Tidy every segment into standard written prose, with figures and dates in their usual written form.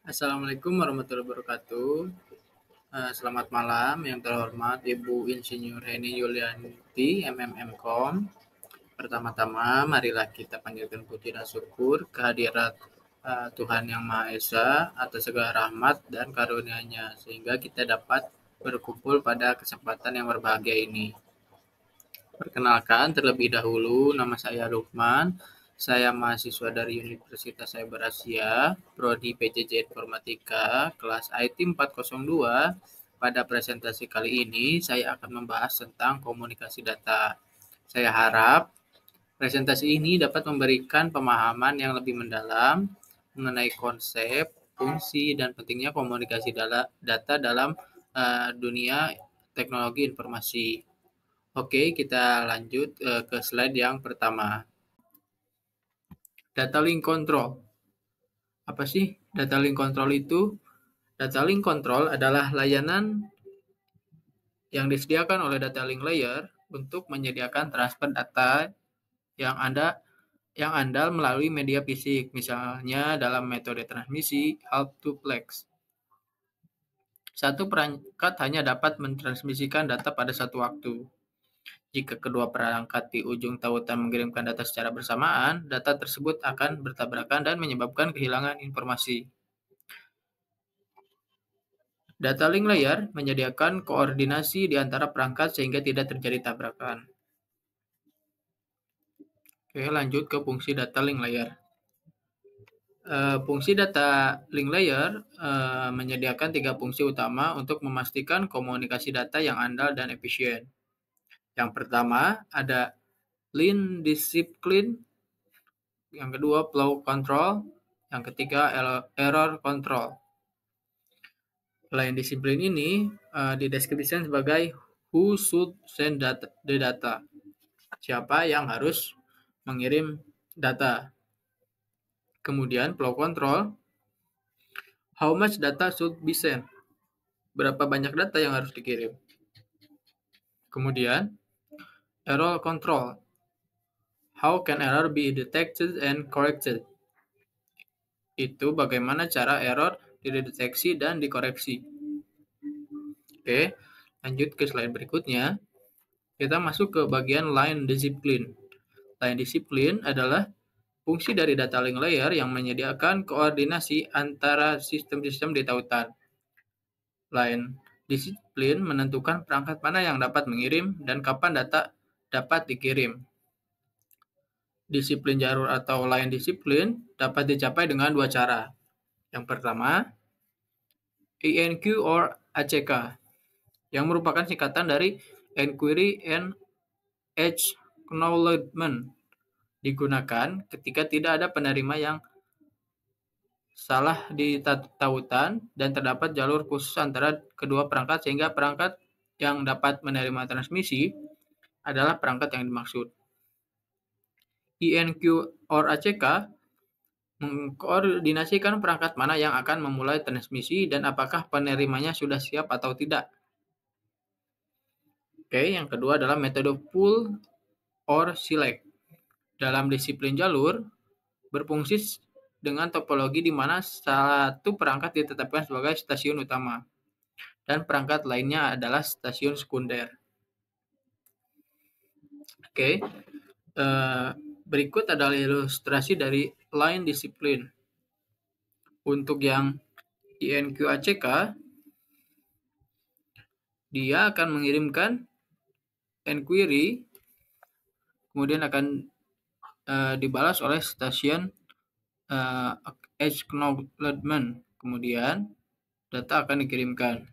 Assalamualaikum warahmatullahi wabarakatuh. Selamat malam yang terhormat Ibu Insinyur Heni Yulianti, MMM.Com. Pertama-tama, marilah kita panjatkan puji dan syukur kehadirat Tuhan Yang Maha Esa atas segala rahmat dan karunia-Nya, sehingga kita dapat berkumpul pada kesempatan yang berbahagia ini. Perkenalkan terlebih dahulu, nama saya Lukman. Saya mahasiswa dari Universitas Cyber Asia, Prodi PJJ Informatika, kelas IT 402. Pada presentasi kali ini, saya akan membahas tentang komunikasi data. Saya harap presentasi ini dapat memberikan pemahaman yang lebih mendalam mengenai konsep, fungsi, dan pentingnya komunikasi data dalam dunia teknologi informasi. Oke, kita lanjut ke slide yang pertama. Data link control. Apa sih data link control itu? Data link control adalah layanan yang disediakan oleh data link layer untuk menyediakan transfer data yang andal melalui media fisik, misalnya dalam metode transmisi half duplex. Satu perangkat hanya dapat mentransmisikan data pada satu waktu. Jika kedua perangkat di ujung tautan mengirimkan data secara bersamaan, data tersebut akan bertabrakan dan menyebabkan kehilangan informasi. Data link layer menyediakan koordinasi di antara perangkat sehingga tidak terjadi tabrakan. Oke, lanjut ke fungsi data link layer. Fungsi data link layer menyediakan 3 fungsi utama untuk memastikan komunikasi data yang andal dan efisien. Yang pertama ada line discipline, yang kedua flow control, yang ketiga error control. Line discipline ini dideskripsikan sebagai who should send the data. Siapa yang harus mengirim data. Kemudian flow control, how much data should be sent. Berapa banyak data yang harus dikirim. Kemudian error control, how can error be detected and corrected. Itu bagaimana cara error dideteksi dan dikoreksi. Oke, lanjut ke slide berikutnya. Kita masuk ke bagian line discipline. Line discipline adalah fungsi dari data link layer yang menyediakan koordinasi antara sistem-sistem di tautan. Line discipline menentukan perangkat mana yang dapat mengirim dan kapan data dapat dikirim. Disiplin jalur atau line discipline dapat dicapai dengan 2 cara. Yang pertama, ENQ or ACK, yang merupakan singkatan dari Enquiry and Acknowledgement, digunakan ketika tidak ada penerima yang salah di tautan dan terdapat jalur khusus antara kedua perangkat sehingga perangkat yang dapat menerima transmisi adalah perangkat yang dimaksud. ENQ or ACK mengkoordinasikan perangkat mana yang akan memulai transmisi dan apakah penerimanya sudah siap atau tidak. Oke, yang kedua adalah metode pull or select. Dalam disiplin jalur, berfungsi dengan topologi di mana satu perangkat ditetapkan sebagai stasiun utama dan perangkat lainnya adalah stasiun sekunder. Oke, berikut adalah ilustrasi dari line discipline. Untuk yang ENQ-ACK, dia akan mengirimkan enquiry, kemudian akan dibalas oleh stasiun acknowledgement, kemudian data akan dikirimkan.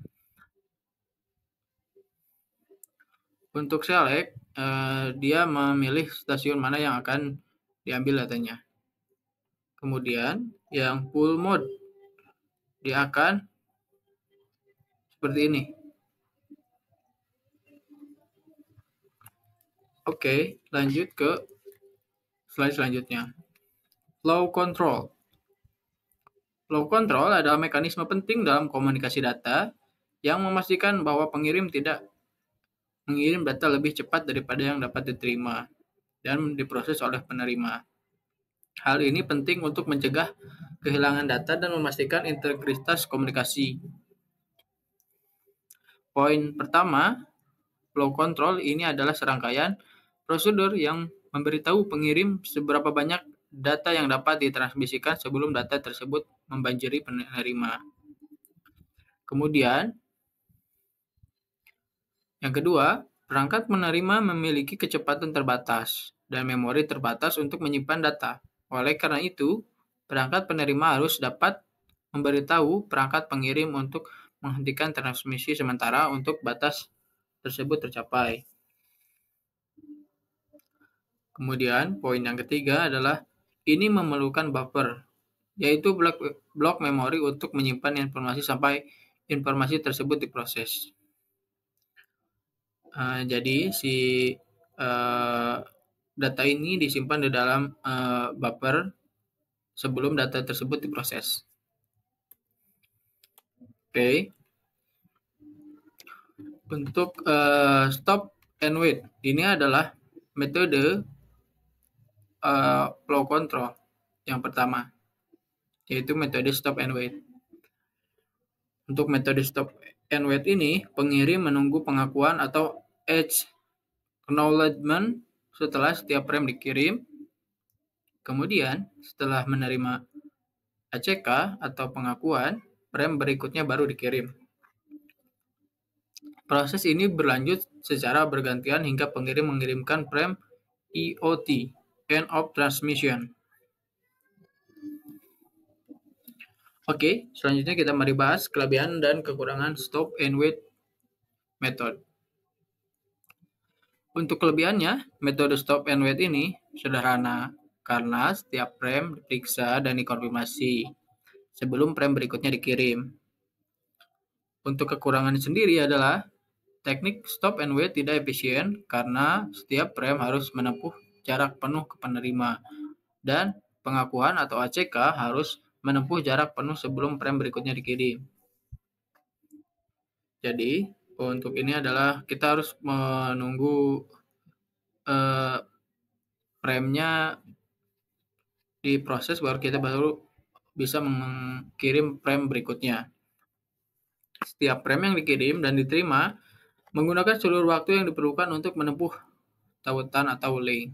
Untuk select, dia memilih stasiun mana yang akan diambil datanya. Kemudian yang pull mode, dia akan seperti ini. Oke, lanjut ke slide selanjutnya. Flow control. Flow control adalah mekanisme penting dalam komunikasi data yang memastikan bahwa pengirim tidak mengirim data lebih cepat daripada yang dapat diterima dan diproses oleh penerima. Hal ini penting untuk mencegah kehilangan data dan memastikan integritas komunikasi. Poin pertama, flow control ini adalah serangkaian prosedur yang memberitahu pengirim seberapa banyak data yang dapat ditransmisikan sebelum data tersebut membanjiri penerima. Kemudian, yang kedua, perangkat penerima memiliki kecepatan terbatas dan memori terbatas untuk menyimpan data. Oleh karena itu, perangkat penerima harus dapat memberitahu perangkat pengirim untuk menghentikan transmisi sementara untuk batas tersebut tercapai. Kemudian, poin yang ketiga adalah ini memerlukan buffer, yaitu blok memori untuk menyimpan informasi sampai informasi tersebut diproses. Jadi si data ini disimpan di dalam buffer sebelum data tersebut diproses. Oke. Untuk stop and wait, ini adalah metode flow control yang pertama, yaitu metode stop and wait. Untuk metode stop and wait ini, pengirim menunggu pengakuan atau acknowledgement setelah setiap frame dikirim. Kemudian, setelah menerima ACK atau pengakuan, frame berikutnya baru dikirim. Proses ini berlanjut secara bergantian hingga pengirim mengirimkan frame EOT, End of Transmission. Oke, selanjutnya kita mari bahas kelebihan dan kekurangan stop and wait method. Untuk kelebihannya, metode stop and wait ini sederhana karena setiap frame diperiksa dan dikonfirmasi sebelum frame berikutnya dikirim. Untuk kekurangan sendiri adalah teknik stop and wait tidak efisien karena setiap frame harus menempuh jarak penuh ke penerima dan pengakuan atau ACK harus menempuh jarak penuh sebelum frame berikutnya dikirim. Jadi, untuk ini adalah kita harus menunggu frame-nya diproses baru kita bisa mengirim frame berikutnya. Setiap frame yang dikirim dan diterima menggunakan seluruh waktu yang diperlukan untuk menempuh tautan atau link.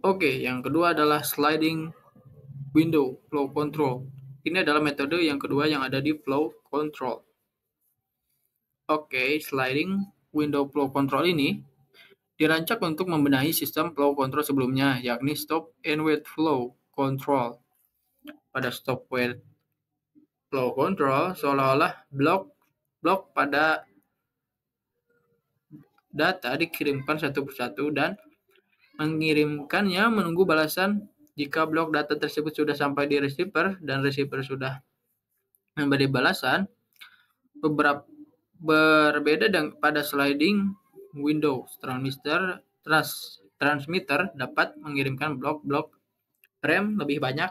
Oke, yang kedua adalah sliding window flow control. Ini adalah metode yang kedua yang ada di flow control. Oke, sliding window flow control ini dirancang untuk membenahi sistem flow control sebelumnya, yakni stop and wait flow control. Pada stop wait flow control, seolah-olah blok pada data dikirimkan satu persatu dan mengirimkannya menunggu balasan jika blok data tersebut sudah sampai di receiver dan receiver sudah memberi balasan. Berbeda pada sliding window, transmitter dapat mengirimkan blok frame lebih banyak.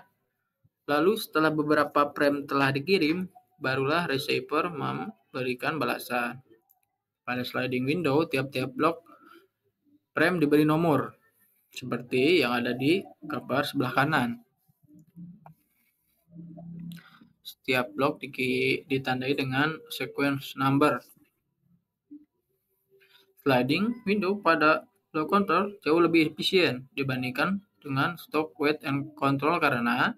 Lalu setelah beberapa frame telah dikirim, barulah receiver memberikan balasan. Pada sliding window, tiap-tiap blok frame diberi nomor, seperti yang ada di gambar sebelah kanan. Setiap blok ditandai dengan sequence number. Sliding window pada flow control jauh lebih efisien dibandingkan dengan stop, wait, and control karena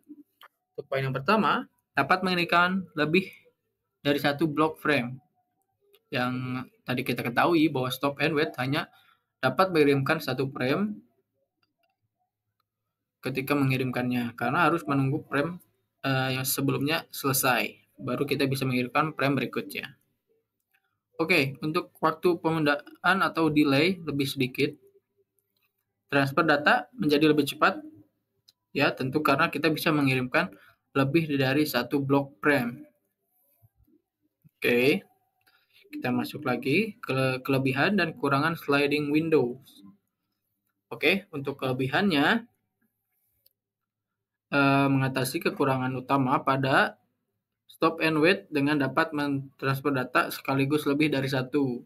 untuk poin yang pertama dapat mengirimkan lebih dari satu blok frame. Yang tadi kita ketahui bahwa stop and wait hanya dapat mengirimkan satu frame ketika mengirimkannya karena harus menunggu frame yang sebelumnya selesai baru kita bisa mengirimkan frame berikutnya. Oke, untuk waktu penundaan atau delay lebih sedikit, transfer data menjadi lebih cepat, ya tentu karena kita bisa mengirimkan lebih dari satu blok frame. Oke, kita masuk lagi ke kelebihan dan kekurangan sliding window. Oke, untuk kelebihannya, mengatasi kekurangan utama pada stop and wait dengan dapat mentransfer data sekaligus lebih dari satu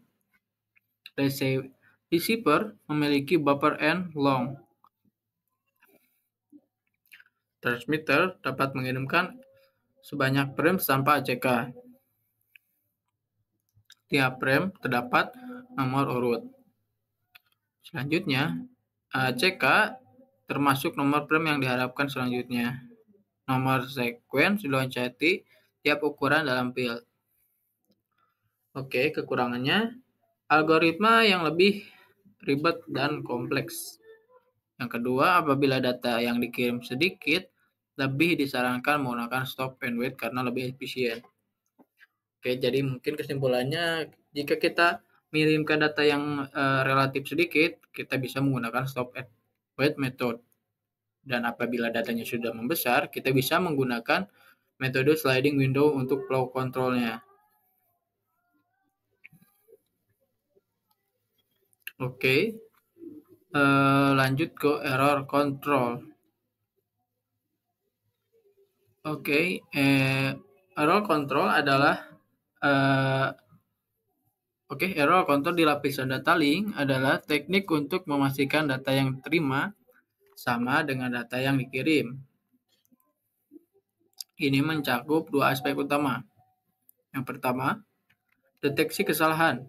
Receiver memiliki buffer and long. Transmitter dapat mengirimkan sebanyak frame tanpa ACK. Tiap frame terdapat nomor urut. Selanjutnya, ACK termasuk nomor frame yang diharapkan selanjutnya. Nomor sequence diloncati tiap ukuran dalam field. Oke, kekurangannya algoritma yang lebih ribet dan kompleks. Yang kedua, apabila data yang dikirim sedikit, lebih disarankan menggunakan stop and wait karena lebih efisien. Oke, jadi mungkin kesimpulannya, jika kita mengirimkan data yang relatif sedikit, kita bisa menggunakan stop and wait method. Dan apabila datanya sudah membesar, kita bisa menggunakan metode sliding window untuk flow control-nya. Oke, lanjut ke error control. Oke, error control adalah error control di lapisan data link adalah teknik untuk memastikan data yang diterima sama dengan data yang dikirim. Ini mencakup dua aspek utama. Yang pertama, deteksi kesalahan.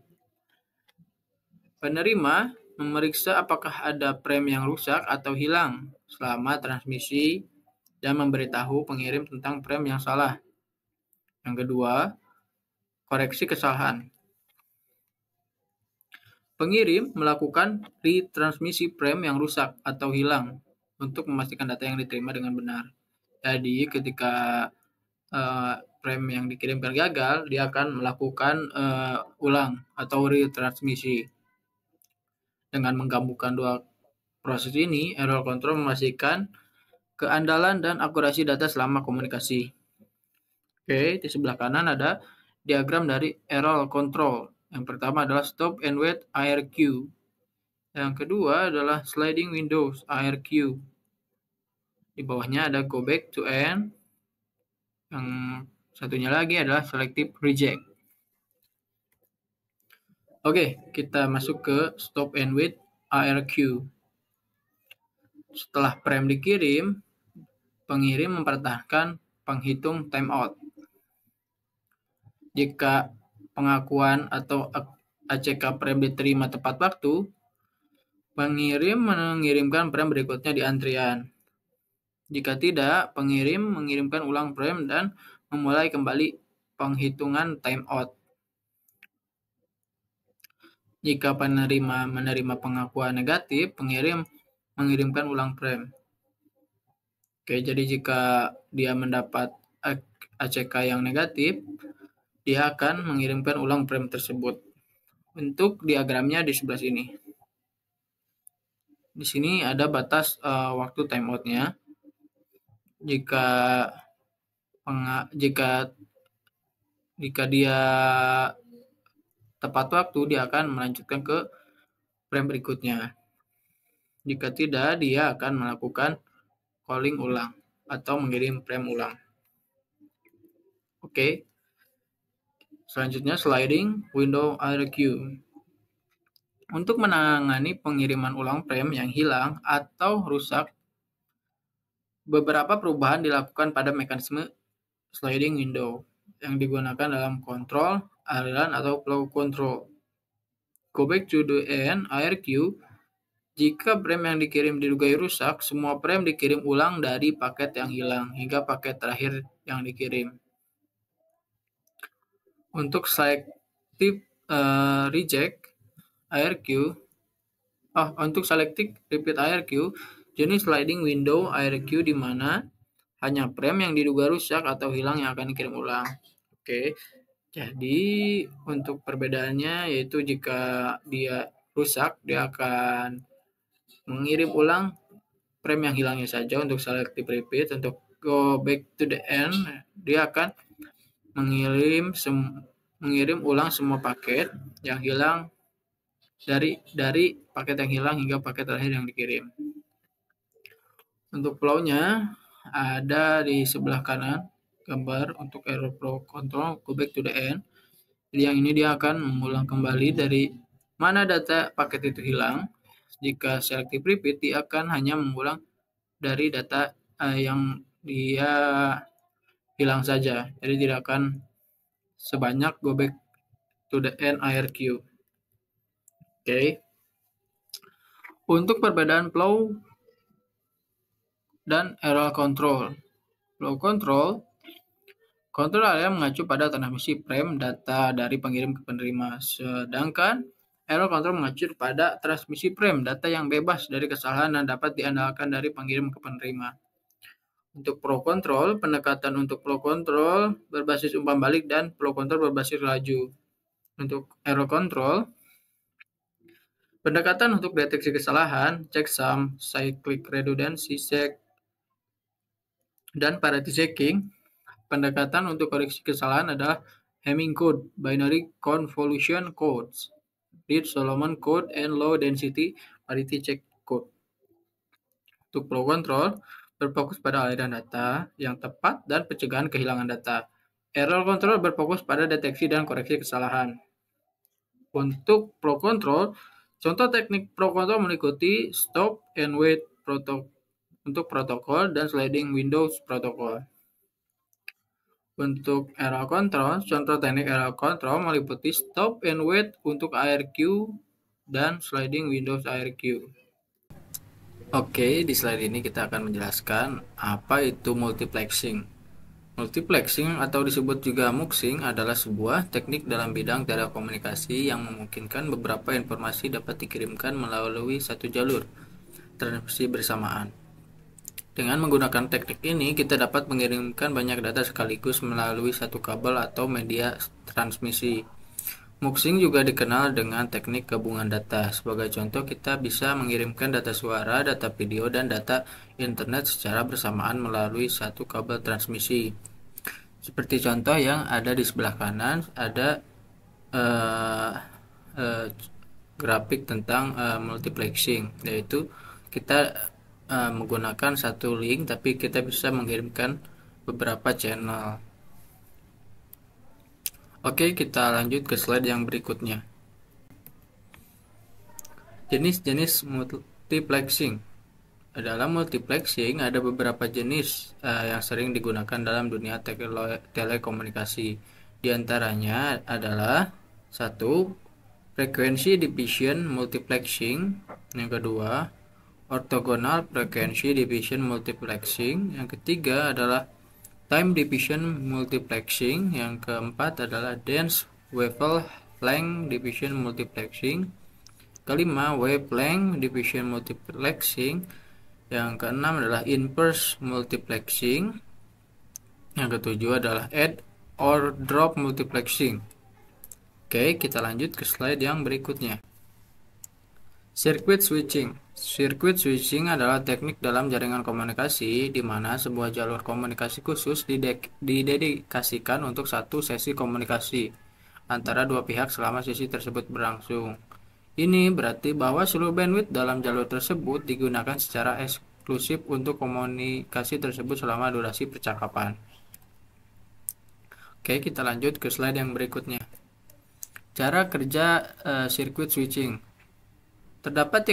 Penerima memeriksa apakah ada frame yang rusak atau hilang selama transmisi dan memberitahu pengirim tentang frame yang salah. Yang kedua, koreksi kesalahan. Pengirim melakukan retransmisi frame yang rusak atau hilang untuk memastikan data yang diterima dengan benar. Jadi ketika frame yang dikirimkan gagal, dia akan melakukan ulang atau retransmisi. Dengan menggabungkan dua proses ini, error control memastikan keandalan dan akurasi data selama komunikasi. Oke, di sebelah kanan ada diagram dari error control. Yang pertama adalah stop and wait IRQ. Yang kedua adalah sliding windows IRQ. Di bawahnya ada go back to end. Yang satunya lagi adalah selective reject. Oke, kita masuk ke stop and wait IRQ. Setelah frame dikirim, pengirim mempertahankan penghitung timeout. Jika pengakuan atau ACK frame diterima tepat waktu, pengirim mengirimkan frame berikutnya di antrian. Jika tidak, pengirim mengirimkan ulang frame dan memulai kembali penghitungan timeout. Jika penerima menerima pengakuan negatif, pengirim mengirimkan ulang frame. Oke, jadi jika dia mendapat ACK yang negatif, dia akan mengirimkan ulang frame tersebut. Untuk diagramnya di sebelah sini. Di sini ada batas waktu timeout-nya. Jika dia tepat waktu, dia akan melanjutkan ke frame berikutnya. Jika tidak, dia akan melakukan calling ulang atau mengirim frame ulang. Oke. Selanjutnya sliding window IRQ. Untuk menangani pengiriman ulang frame yang hilang atau rusak, beberapa perubahan dilakukan pada mekanisme sliding window yang digunakan dalam kontrol, aliran, atau flow control. Go back to the end IRQ. Jika frame yang dikirim diduga rusak, semua frame dikirim ulang dari paket yang hilang hingga paket terakhir yang dikirim. Untuk selective reject IRQ, untuk selective repeat IRQ, jenis sliding window IRQ di mana hanya frame yang diduga rusak atau hilang yang akan dikirim ulang. Oke, jadi untuk perbedaannya yaitu jika dia rusak, dia akan mengirim ulang frame yang hilangnya saja. Untuk selective repeat, untuk go back to the end, dia akan mengirim ulang semua paket yang hilang dari paket yang hilang hingga paket terakhir yang dikirim. Untuk flow-nya ada di sebelah kanan gambar untuk error flow control go back to the end. Jadi yang ini dia akan mengulang kembali dari mana data paket itu hilang. Jika selective repeat, dia akan hanya mengulang dari data yang dia hilang saja. Jadi tidak akan sebanyak go back to the end IRQ. Oke. Untuk perbedaan flow dan error control. Flow control area mengacu pada transmisi frame data dari pengirim ke penerima, sedangkan error control mengacu pada transmisi frame data yang bebas dari kesalahan dan dapat diandalkan dari pengirim ke penerima. Untuk flow control, pendekatan untuk flow control berbasis umpan balik dan flow control berbasis laju. Untuk error control, pendekatan untuk deteksi kesalahan, checksum, cyclic redundancy check, dan parity checking. Pendekatan untuk koreksi kesalahan adalah Hamming code, binary convolution codes, Reed-Solomon code, and low density parity check code. Untuk flow control, berfokus pada aliran data yang tepat dan pencegahan kehilangan data. Error control berfokus pada deteksi dan koreksi kesalahan. Untuk flow control, contoh teknik flow control meliputi stop and wait untuk protokol dan sliding windows protokol. Untuk error control, contoh teknik error control meliputi stop and wait untuk IRQ dan sliding windows IRQ. Oke, di slide ini kita akan menjelaskan apa itu multiplexing. Multiplexing atau disebut juga muxing adalah sebuah teknik dalam bidang telekomunikasi yang memungkinkan beberapa informasi dapat dikirimkan melalui satu jalur transmisi bersamaan. Dengan menggunakan teknik ini, kita dapat mengirimkan banyak data sekaligus melalui satu kabel atau media transmisi. Muxing juga dikenal dengan teknik gabungan data. Sebagai contoh, kita bisa mengirimkan data suara, data video, dan data internet secara bersamaan melalui satu kabel transmisi. Seperti contoh yang ada di sebelah kanan, ada grafik tentang multiplexing, yaitu kita menggunakan satu link tapi kita bisa mengirimkan beberapa channel. Oke, kita lanjut ke slide yang berikutnya. Jenis-jenis multiplexing. Dalam multiplexing ada beberapa jenis yang sering digunakan dalam dunia telekomunikasi. Di antaranya adalah 1. Frequency division multiplexing. Yang kedua, orthogonal frequency division multiplexing. Yang ketiga adalah time division multiplexing. Yang keempat adalah dense wavelength division multiplexing. Kelima, wavelength division multiplexing. Yang keenam adalah inverse multiplexing. Yang ketujuh adalah add or drop multiplexing. Oke, kita lanjut ke slide yang berikutnya. Circuit switching. Circuit switching adalah teknik dalam jaringan komunikasi di mana sebuah jalur komunikasi khusus didedikasikan untuk satu sesi komunikasi antara dua pihak selama sesi tersebut berlangsung. Ini berarti bahwa seluruh bandwidth dalam jalur tersebut digunakan secara eksklusif untuk komunikasi tersebut selama durasi percakapan. Oke, kita lanjut ke slide yang berikutnya. Cara kerja circuit switching. Terdapat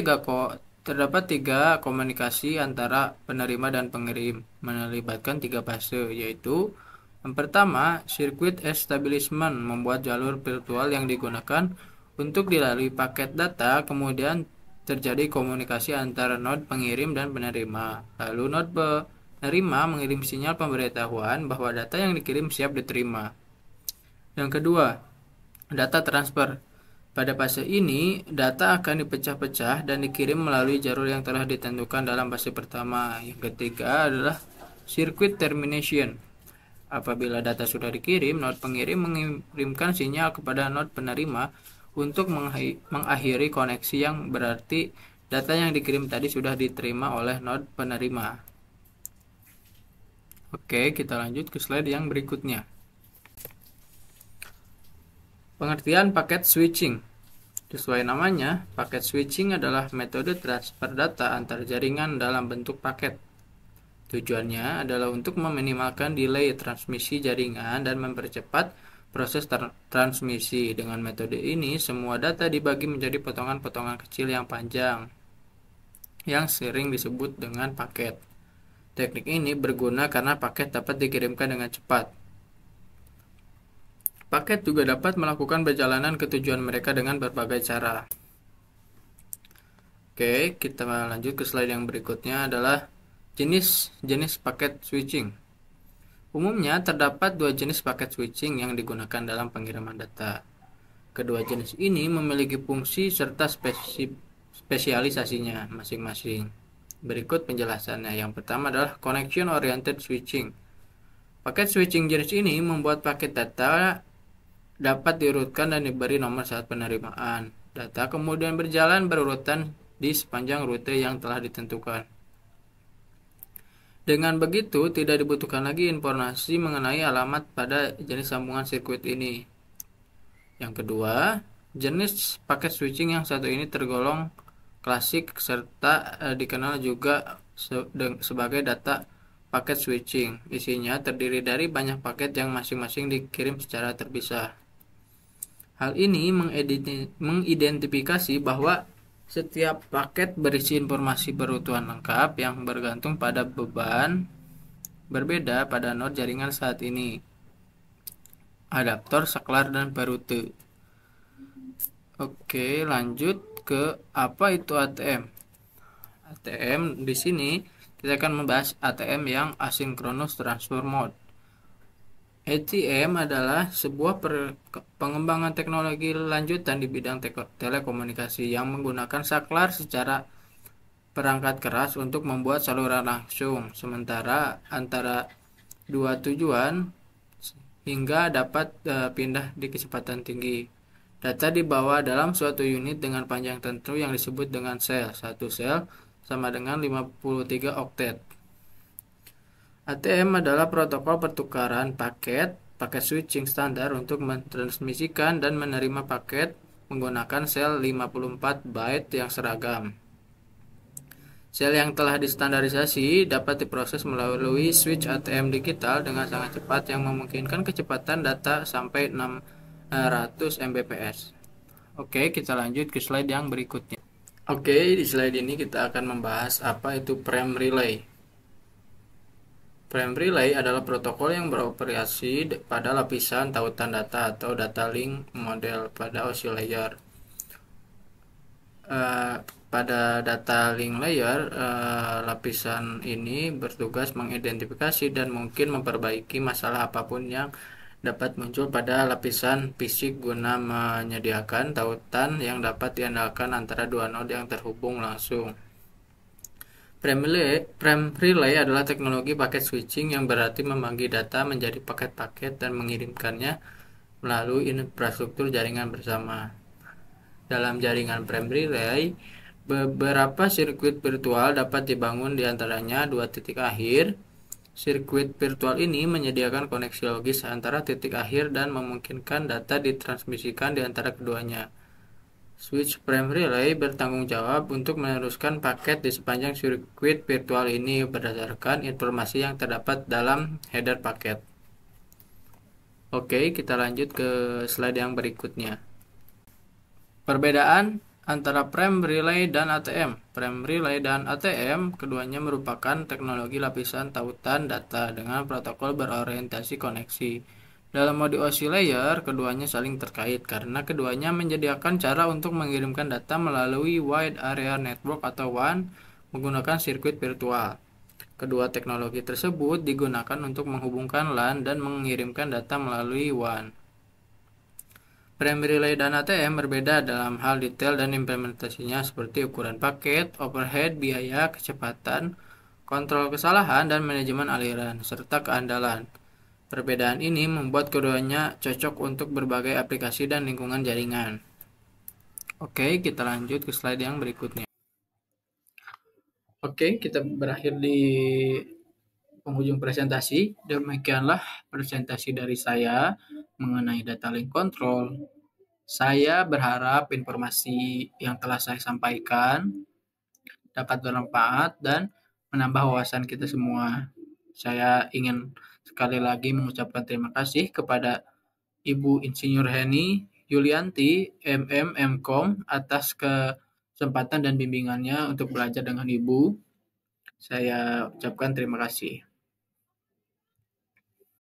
tiga komunikasi antara penerima dan pengirim, melibatkan tiga fase, yaitu yang pertama, circuit establishment, membuat jalur virtual yang digunakan untuk dilalui paket data, kemudian terjadi komunikasi antara node pengirim dan penerima. Lalu node penerima mengirim sinyal pemberitahuan bahwa data yang dikirim siap diterima. Yang kedua, data transfer. Pada fase ini, data akan dipecah-pecah dan dikirim melalui jalur yang telah ditentukan dalam fase pertama. Yang ketiga adalah circuit termination. Apabila data sudah dikirim, node pengirim mengirimkan sinyal kepada node penerima untuk mengakhiri koneksi, yang berarti data yang dikirim tadi sudah diterima oleh node penerima. Oke, kita lanjut ke slide yang berikutnya. Pengertian paket switching. Sesuai namanya, paket switching adalah metode transfer data antar jaringan dalam bentuk paket. Tujuannya adalah untuk meminimalkan delay transmisi jaringan dan mempercepat proses transmisi. Dengan metode ini, semua data dibagi menjadi potongan-potongan kecil yang panjang, yang sering disebut dengan paket. Teknik ini berguna karena paket dapat dikirimkan dengan cepat. Paket juga dapat melakukan perjalanan ke tujuan mereka dengan berbagai cara. Oke, kita lanjut ke slide yang berikutnya adalah jenis paket switching. Umumnya terdapat dua jenis paket switching yang digunakan dalam pengiriman data. Kedua jenis ini memiliki fungsi serta spesialisasinya masing-masing. Berikut penjelasannya. Yang pertama adalah connection oriented switching. Paket switching jenis ini membuat paket data dapat diurutkan dan diberi nomor saat penerimaan. Data kemudian berjalan berurutan di sepanjang rute yang telah ditentukan. Dengan begitu, tidak dibutuhkan lagi informasi mengenai alamat pada jenis sambungan sirkuit ini. Yang kedua, jenis paket switching yang satu ini tergolong klasik serta dikenal juga sebagai data paket switching. Isinya terdiri dari banyak paket yang masing-masing dikirim secara terpisah. Hal ini mengidentifikasi bahwa setiap paket berisi informasi berutuhan lengkap yang bergantung pada beban berbeda pada node jaringan saat ini, adaptor, saklar, dan perute. Oke, lanjut ke apa itu ATM. ATM di sini kita akan membahas ATM yang asynchronous transfer mode. ATM adalah sebuah pengembangan teknologi lanjutan di bidang telekomunikasi yang menggunakan saklar secara perangkat keras untuk membuat saluran langsung sementara antara dua tujuan hingga dapat pindah di kecepatan tinggi. Data dibawa dalam suatu unit dengan panjang tertentu yang disebut dengan sel. Satu sel sama dengan 53 oktet. ATM adalah protokol pertukaran paket switching standar untuk mentransmisikan dan menerima paket menggunakan sel 54 byte yang seragam. Sel yang telah distandarisasi dapat diproses melalui switch ATM digital dengan sangat cepat yang memungkinkan kecepatan data sampai 600 Mbps. Oke, kita lanjut ke slide yang berikutnya. Oke, di slide ini kita akan membahas apa itu frame relay. Frame relay adalah protokol yang beroperasi pada lapisan tautan data atau data link model pada OSI layer. Pada data link layer, lapisan ini bertugas mengidentifikasi dan mungkin memperbaiki masalah apapun yang dapat muncul pada lapisan fisik guna menyediakan tautan yang dapat diandalkan antara dua node yang terhubung langsung. Frame relay adalah teknologi paket switching yang berarti membagi data menjadi paket-paket dan mengirimkannya melalui infrastruktur jaringan bersama. Dalam jaringan frame relay, beberapa sirkuit virtual dapat dibangun di antaranya dua titik akhir. Sirkuit virtual ini menyediakan koneksi logis antara titik akhir dan memungkinkan data ditransmisikan di antara keduanya. Switch frame relay bertanggung jawab untuk meneruskan paket di sepanjang sirkuit virtual ini berdasarkan informasi yang terdapat dalam header paket. Oke, kita lanjut ke slide yang berikutnya. Perbedaan antara frame relay dan ATM. Frame relay dan ATM keduanya merupakan teknologi lapisan tautan data dengan protokol berorientasi koneksi. Dalam mode OSI layer, keduanya saling terkait karena keduanya menyediakan cara untuk mengirimkan data melalui Wide Area Network atau WAN menggunakan sirkuit virtual. Kedua teknologi tersebut digunakan untuk menghubungkan LAN dan mengirimkan data melalui WAN. Frame relay dan ATM berbeda dalam hal detail dan implementasinya seperti ukuran paket, overhead, biaya, kecepatan, kontrol kesalahan, dan manajemen aliran, serta keandalan. Perbedaan ini membuat keduanya cocok untuk berbagai aplikasi dan lingkungan jaringan. Oke, kita lanjut ke slide yang berikutnya. Oke, kita berakhir di penghujung presentasi. Demikianlah presentasi dari saya mengenai data link control. Saya berharap informasi yang telah saya sampaikan dapat bermanfaat dan menambah wawasan kita semua. Saya ingin sekali lagi mengucapkan terima kasih kepada Ibu Insinyur Heni Yulianti, MM, MKom, atas kesempatan dan bimbingannya untuk belajar dengan Ibu. Saya ucapkan terima kasih.